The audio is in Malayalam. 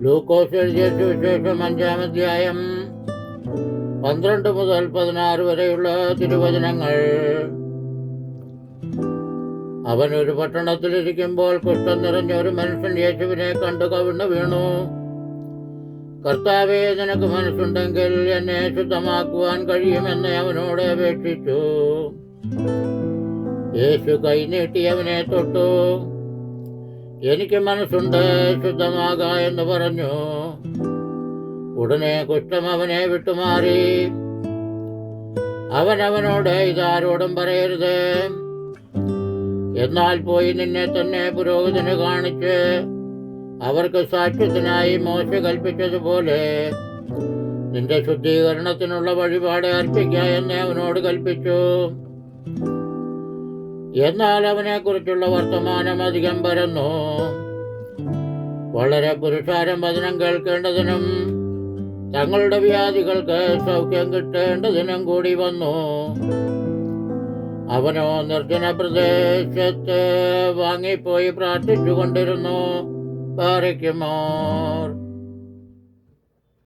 ലൂക്കോസ് എഴുതിയ സുവിശേഷം 5-ാം അധ്യായം 12 മുതൽ 16 വരെയുള്ള തിരുവചനങ്ങൾ. അവൻ ഒരു പട്ടണത്തിലിരിക്കുമ്പോൾ കുഷ്ഠം നിറഞ്ഞ ഒരു മനുഷ്യൻ യേശുവിനെ കണ്ടു കവിണ്ണു വീണു. കർത്താവേ, നിനക്ക് മനസ്സുണ്ടെങ്കിൽ എന്നെ ശുദ്ധമാക്കുവാൻ കഴിയുമെന്ന് അവനോട് അപേക്ഷിച്ചു. യേശു കൈ നീട്ടി അവനെ തൊട്ടു. എനിക്ക് മനസ്സുണ്ട്, ശുദ്ധമാക എന്ന് പറഞ്ഞു. ഉടനെ കുഷ്ഠം അവനെ വിട്ടുമാറി. അവനോട് ഇതാരോടും പറയരുത്, എന്നാൽ പോയി നിന്നെ തന്നെ പുരോഹിതന് കാണിച്ച് അവർക്ക് സാക്ഷ്യത്തിനായി മോശെ കൽപ്പിച്ചതുപോലെ നിന്റെ ശുദ്ധീകരണത്തിനുള്ള വഴിപാട് അർപ്പിക്ക എന്ന് അവനോട് കൽപ്പിച്ചു. എന്നാൽ അവനെക്കുറിച്ചുള്ള വർത്തമാനം അധികം പരന്നു. വളരെ പുരുഷാരം വചനം കേൾക്കേണ്ടതിനും തങ്ങളുടെ വ്യാധികൾക്ക് സൗഖ്യം കിട്ടേണ്ടതിനും കൂടി വന്നു. അവനോ നിർജ്ജന പ്രദേശത്ത് വാങ്ങിപ്പോയി പ്രാർത്ഥിച്ചു കൊണ്ടിരുന്നു. പാറയ്ക്കുമോർ